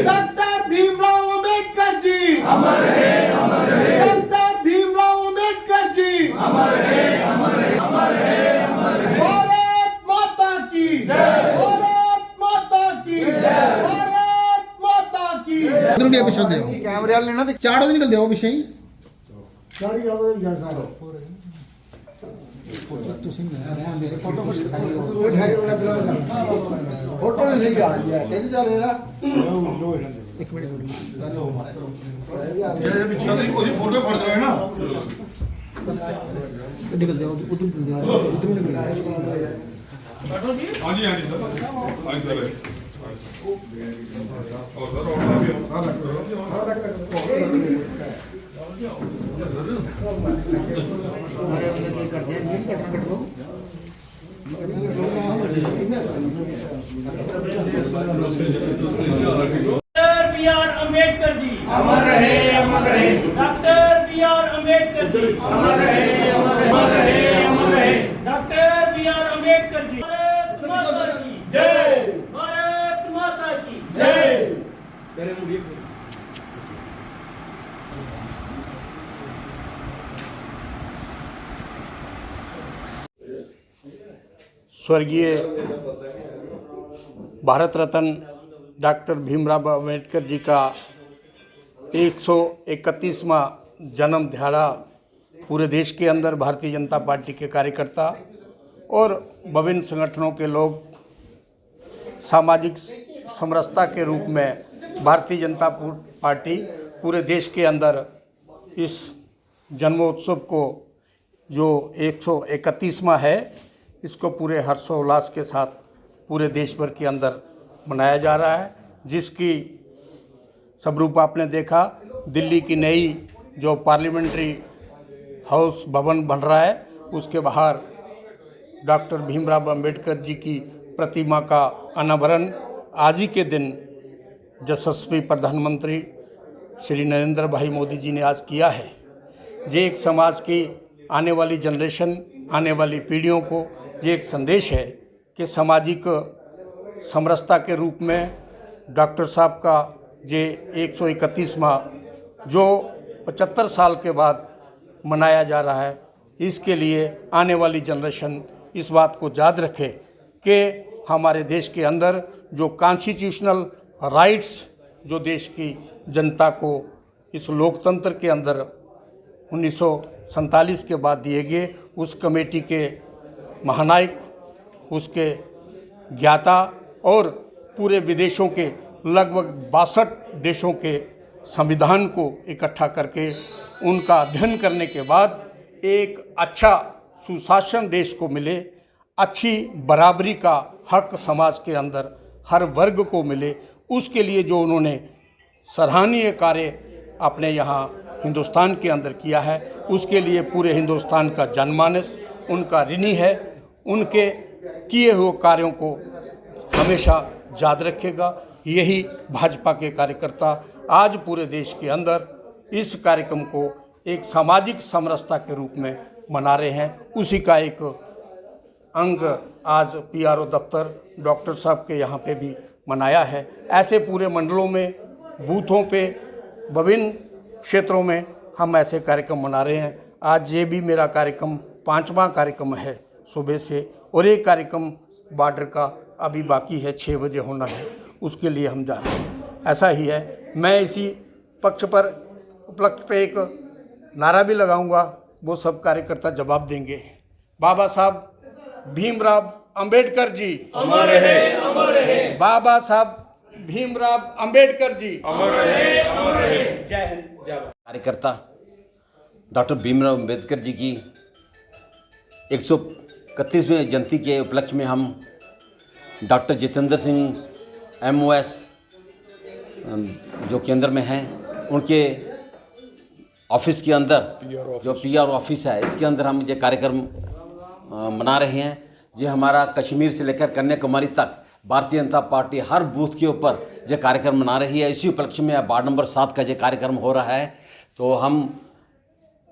Doctor Bhimrao Ambedkar जी अमर है, अमर है। Doctor Bhimrao Ambedkar जी अमर है, अमर है, अमर है, अमर है। भारत माता की जय, भारत माता की जय, भारत माता की जय। इधर पिछले देखो कैमरे वाले लेना ते चाड़ो निकल देओ पिछे ही गाड़ी का तो जा सारा ਤੁਸੀਂ ਰਹਿਣ ਦੇ ਫੋਟੋ फोटो नहीं सही आ रही है कैसे चल रहा ਇੱਕ ਮਿੰਟ ਜਿਹੜੇ ਪਿੱਛੇ ਦੀ ਉਹਦੀ ਫੋਟੋ ਫੜ ਰਹੇ ਨਾ ਨਿਕਲ ਜਾਓ ਉਧਰ ਨਿਕਲ ਜਾਓ ਉਧਰ ਨਿਕਲ ਜਾਓ ਹਾਂਜੀ ਹਾਂਜੀ ਸਰ ਹਾਂਜੀ ਸਰ ਉਹ ਸਰ ਉਹ ਵੀ हमारे अंदर ये कर दिया ये कटना कट लो doctor B R Ambedkar ji अमर रहे, अमर रहे। Doctor B R Ambedkar ji अमर रहे, अमर रहे, अमर रहे, अमर रहे। Doctor B R Ambedkar ji Bharat Mata की जय, भारत माता की जय। स्वर्गीय भारत रत्न डॉक्टर भीमराव अंबेडकर जी का 131वां जन्म दिहाड़ा पूरे देश के अंदर भारतीय जनता पार्टी के कार्यकर्ता और विभिन्न संगठनों के लोग सामाजिक समरसता के रूप में भारतीय जनता पार्टी पूरे देश के अंदर इस जन्मोत्सव को जो 131वां है इसको पूरे हर्षोल्लास के साथ पूरे देश भर के अंदर मनाया जा रहा है, जिसकी स्वरूप आपने देखा। दिल्ली की नई जो पार्लियामेंट्री हाउस भवन बन रहा है उसके बाहर डॉक्टर भीमराव अंबेडकर जी की प्रतिमा का अनावरण आज ही के दिन यशस्वी प्रधानमंत्री श्री नरेंद्र भाई मोदी जी ने आज किया है। ये एक समाज की आने वाली जनरेशन, आने वाली पीढ़ियों को ये एक संदेश है कि सामाजिक समरसता के रूप में डॉक्टर साहब का ये 131वां जो 75 साल के बाद मनाया जा रहा है, इसके लिए आने वाली जनरेशन इस बात को याद रखे कि हमारे देश के अंदर जो कॉन्स्टिट्यूशनल राइट्स जो देश की जनता को इस लोकतंत्र के अंदर 1947 के बाद दिए गए, उस कमेटी के महानायक, उसके ज्ञाता और पूरे विदेशों के लगभग 62 देशों के संविधान को इकट्ठा करके उनका अध्ययन करने के बाद एक अच्छा सुशासन देश को मिले, अच्छी बराबरी का हक समाज के अंदर हर वर्ग को मिले, उसके लिए जो उन्होंने सराहनीय कार्य अपने यहाँ हिंदुस्तान के अंदर किया है, उसके लिए पूरे हिंदुस्तान का जनमानस उनका ऋणी है। उनके किए हुए कार्यों को हमेशा याद रखेगा। यही भाजपा के कार्यकर्ता आज पूरे देश के अंदर इस कार्यक्रम को एक सामाजिक समरसता के रूप में मना रहे हैं। उसी का एक अंग आज पीआरओ दफ्तर डॉक्टर साहब के यहाँ पे भी मनाया है। ऐसे पूरे मंडलों में, बूथों पे, विभिन्न क्षेत्रों में हम ऐसे कार्यक्रम मना रहे हैं। आज ये भी मेरा कार्यक्रम 5वां कार्यक्रम है सुबह से, और एक कार्यक्रम बॉर्डर का अभी बाकी है, 6 बजे होना है, उसके लिए हम जा रहे हैं। ऐसा ही है। मैं इसी पक्ष पर उपलक्ष्य पे एक नारा भी लगाऊंगा, वो सब कार्यकर्ता जवाब देंगे। बाबा साहब भीमराव अंबेडकर जी अमर रहे, अमर रहे। बाबा साहब भीमराव अंबेडकर जी अमर रहे, अमर रहे। जय हिंद, जय भारत। कार्यकर्ता डॉक्टर भीमराव अंबेडकर जी की 131वें जयंती के उपलक्ष्य में हम डॉक्टर जितेंद्र सिंह MOS जो केंद्र में हैं, उनके ऑफिस के अंदर जो PR ऑफिस है, इसके अंदर हम ये कार्यक्रम मना रहे हैं। ये हमारा कश्मीर से लेकर कन्याकुमारी तक भारतीय जनता पार्टी हर बूथ के ऊपर ये कार्यक्रम मना रही है। इसी उपलक्ष्य में वार्ड नंबर 7 का ये कार्यक्रम हो रहा है। तो हम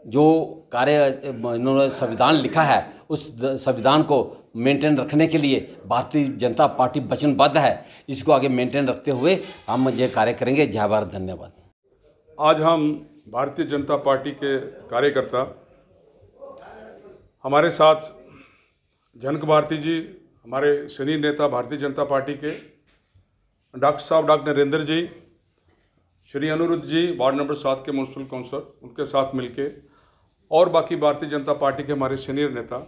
जो कार्य इन्होंने संविधान लिखा है, उस संविधान को मेंटेन रखने के लिए भारतीय जनता पार्टी वचनबद्ध है। इसको आगे मेंटेन रखते हुए हम ये कार्य करेंगे। जय भारत, धन्यवाद। आज हम भारतीय जनता पार्टी के कार्यकर्ता, हमारे साथ जनक भारती जी, हमारे सीनियर नेता भारतीय जनता पार्टी के डॉक्टर साहब, डॉक्टर नरेंद्र जी, श्री अनिरुद्ध जी, वार्ड नंबर 7 के म्यूनसिपल काउंसलर, उनके साथ मिलके, और बाकी भारतीय जनता पार्टी के हमारे सीनियर नेता,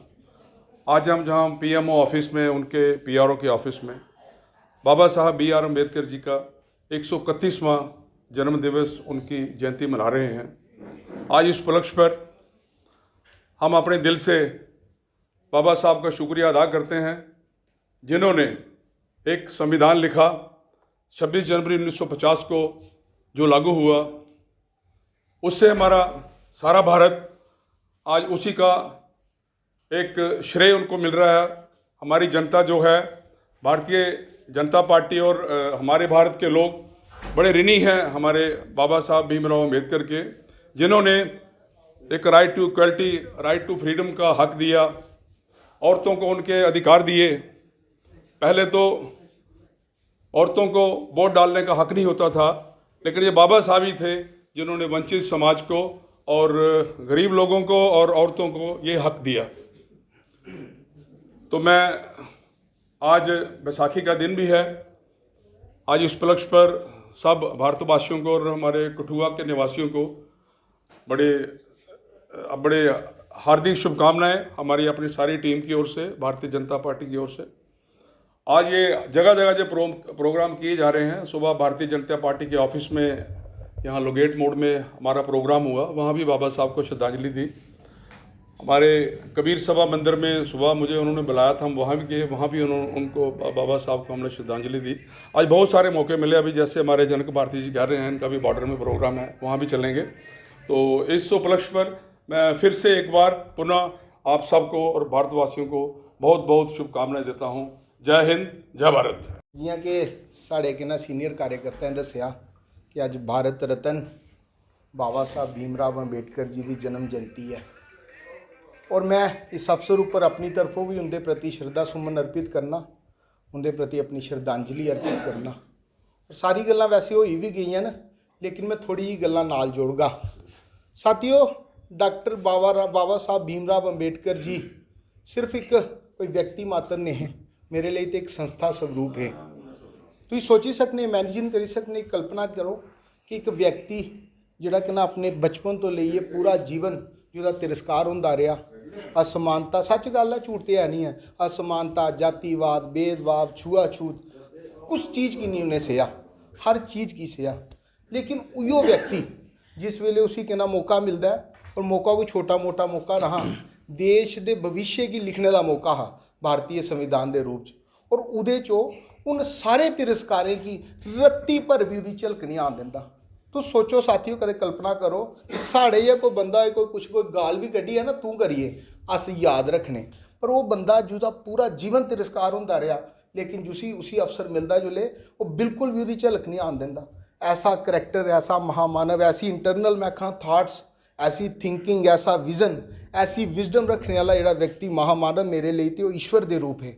आज हम जहां पीएमओ ऑफिस में, उनके पीआरओ के ऑफिस में बाबा साहब बी आर अम्बेडकर जी का 131वां जन्म दिवस, उनकी जयंती मना रहे हैं। आज इस उपलक्ष्य पर हम अपने दिल से बाबा साहब का शुक्रिया अदा करते हैं, जिन्होंने एक संविधान लिखा 26 जनवरी 1950 को, जो लागू हुआ। उससे हमारा सारा भारत आज उसी का एक श्रेय उनको मिल रहा है। हमारी जनता जो है, भारतीय जनता पार्टी और हमारे भारत के लोग बड़े ऋणी हैं हमारे बाबा साहब भीमराव अम्बेडकर के, जिन्होंने एक right to equality, right to freedom का हक दिया, औरतों को उनके अधिकार दिए। पहले तो औरतों को वोट डालने का हक नहीं होता था, लेकिन ये बाबा साहब ही थे जिन्होंने वंचित समाज को और गरीब लोगों को और औरतों को ये हक दिया। तो मैं आज बैसाखी का दिन भी है, आज इस उपलक्ष्य पर सब भारतवासियों को और हमारे कठुआ के निवासियों को बड़े हार्दिक शुभकामनाएं हमारी अपनी सारी टीम की ओर से, भारतीय जनता पार्टी की ओर से। आज ये जगह जगह जो प्रोग्राम किए जा रहे हैं, सुबह भारतीय जनता पार्टी के ऑफिस में यहाँ लोगेट मोड़ में हमारा प्रोग्राम हुआ, वहाँ भी बाबा साहब को श्रद्धांजलि दी। हमारे कबीर सभा मंदिर में सुबह मुझे उन्होंने बुलाया था, हम वहाँ भी गए, वहाँ भी उनको बाबा साहब को हमने श्रद्धांजलि दी। आज बहुत सारे मौके मिले, अभी जैसे हमारे जनक भारती जी कह रहे हैं, इनका भी बॉर्डर में प्रोग्राम है, वहाँ भी चलेंगे। तो इस उपलक्ष्य पर मैं फिर से एक बार पुनः आप सबको और भारतवासियों को बहुत बहुत शुभकामनाएं देता हूँ। जय हिंद, जय भारत। जियां कि साढ़े के ना सीनियर कार्यकर्ता ने दसिया कि अज भारत रत्न बाबा साहब भीमराव अम्बेडकर जी की जन्म जयंती है, और मैं इस अवसर उपर अपनी तरफों भी उनके प्रति श्रद्धा सुमन अर्पित करना, उनके प्रति अपनी श्रद्धांजलि अर्पित करना। और सारी गल्लां वैसे होई भी गई न, लेकिन मैं थोड़ी जी गल्लां नाल जोड़गा। साथियों, डॉक्टर बाबा साहब भीमराव अम्बेडकर जी सिर्फ एक कोई व्यक्ति मात्र ने है, मेरे लिए तो एक संस्था स्वरूप है। तुम सोची सकने, इमेजिन करी सकने, कल्पना करो कि एक व्यक्ति जिहड़ा कि ना अपने बचपन तो लेइए पूरा जीवन जिहदा तिरस्कार होंदा रहा, असमानता, सच गल है, झूठ तो है नहीं है, असमानता, जातिवाद, भेदभाव, छुआछूत, कुछ चीज़ की नहीं उन्हें सहा, हर चीज़ की सहा। लेकिन उयो व्यक्ति जिस वेले उसी के ना मौका मिलता है, और मौका कोई छोटा मोटा मौका रहा, देश के भविष्य की लिखने का मौका हा भारतीय संविधान के रूप, और उहदे चो उन सारे तिरस्कारें की रत्ती पर भी उहदी झलक नहीं आन दिंदा। तो सोचो साथियों, कदे कल्पना करो कि साढ़े या कोई बंदा है, कोई गाल भी कड्डी है ना, तू करिए अस याद रखने, पर वो बंदा जिसका पूरा जीवन तिरस्कार होंदा रहा, लेकिन उसी अवसर मिलता जुले वो बिल्कुल भी उहदी झलक नहीं आन दिंदा। ऐसा करैक्टर, ऐसा महामानव, ऐसी इंटरनल मैं कहा थाट्स, ऐसी थिंकिंग, ऐसा विजन, ऐसी विजडम रखने वाला जिहड़ा व्यक्ति महामानव मेरे लिए तो ईश्वर के रूप है,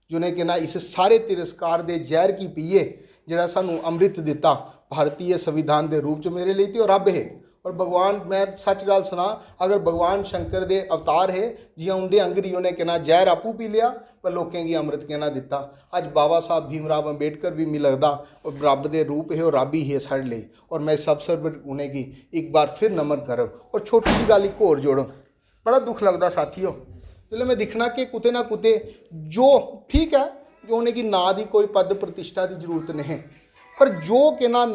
जिन्हें कि ना इस सारे तिरस्कार दे जहर की पीए जिहड़ा सानू अमृत दिता भारतीय संविधान के रूप च, मेरे लिए तो रब है। और भगवान, मैं सच गल सुना, अगर भगवान शंकर दे अवतार है, जियां उनके अंगरी उन्हें कहना जहर आपू पी लिया पर लोकें की अमृत कहना दिता। अज बाबा साहब भीमराव अम्बेडकर भी मिल लगता और रब दे रूप है, और रब ही है साढ़े लिए। और मैं इस अवसर पर उन्हें की एक बार फिर नमन कर, और छोटी जी गल एक होर जोड़, बड़ा दुख लगता साथियों, जिसले मैं दिखना कि कुते ना कुते जो ठीक है, जो उन्हें की ना दी कोई पद प्रतिष्ठा की जरूरत नहीं, पर जो कि ना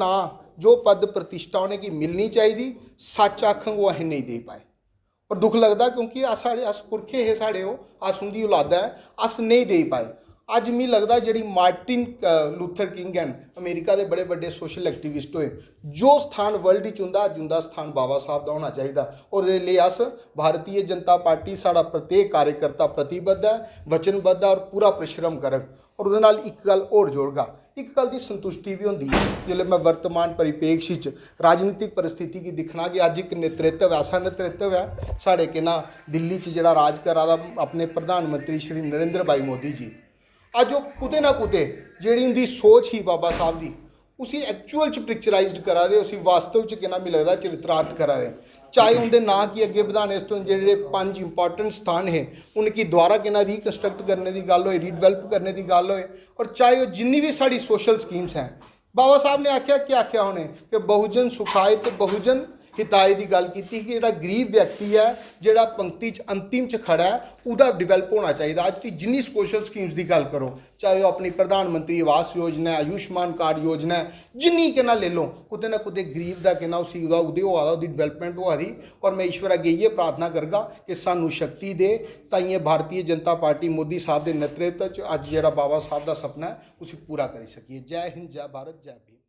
जो पद प्रतिष्ठा उन्हें की मिलनी चाहिए, सच आखंग वो अं नहीं दे पाए। और दुख लगता क्योंकि अस पुरखे है साढ़े, वो अस उनकी औलादा है, अस नहीं दे पाए। अज मी लगता जी मार्टिन लूथर किंग हैं, अमेरिका के बड़े बड़े सोशल एक्टिविस्ट हुए, जो स्थान वर्ल्ड चुंदा स्थान बाबा साहब का होना चाहिए। और लिए अस भारतीय जनता पार्टी, साड़ा प्रत्येक कार्यकर्ता प्रतिबद्ध है, वचनबद्ध है और पूरा परिश्रम कर। और उहदे नाल एक गल होर जोड़गा, एक गल की संतुष्टि भी होंगी जिसले मैं वर्तमान परिपेक्ष राजनीतिक परिस्थिति की दिखना कि अज एक नेतृत्व ऐसा नेतृत्व है साढ़े के ना दिल्ली जिहड़ा राज करा दा अपने प्रधानमंत्री श्री नरेंद्र भाई मोदी जी, अज वो कुते ना कुते जिहड़ी उनकी सोच ही बाबा साहब की उसी एक्चुअल च पिक्चराइज्ड करा दे, उसी वास्तव च किना मिल लगता चरित्रार्थ करा दे। चाहे उनके ना की अगे बढ़ाने तो जो 5 इंपॉर्टेंट स्थान है उनकी द्वारा किना रिकनस्ट्रक्ट करने की गल हो, रीडिवेलप करने की गल हो, और चाहे वो जिन्नी भी साड़ी सोशल स्कीम्स हैं, बाबा साहब ने आख्या क्या आख्या उन्हें कि बहुजन सुखाए तो बहुजन हिताए की गल की कि जो गरीब व्यक्ति है जोड़ा पंक्ति अंतिम च खड़ा है उसका डिवेलप होना चाहिए। अज की जिन्नी सोशल स्कीम्स की गल करो, चाहे वो अपनी प्रधानमंत्री आवास योजना है, आयुष्मान कार्ड योजना है, जिन्नी के ना ले लो कुते ना कुते गरीब का कहना उसी उदय होआ दा, डिवेलपमेंट होआ दी। और मैं ईश्वर अगे ये प्रार्थना करगा कि सानू शक्ति दे ताइए भारतीय जनता पार्टी मोदी साहब के नेतृत्व अज जो बाबा साहब का सपना है उसे पूरा कर सकिए। जय हिंद, जय भारत, जय भीम।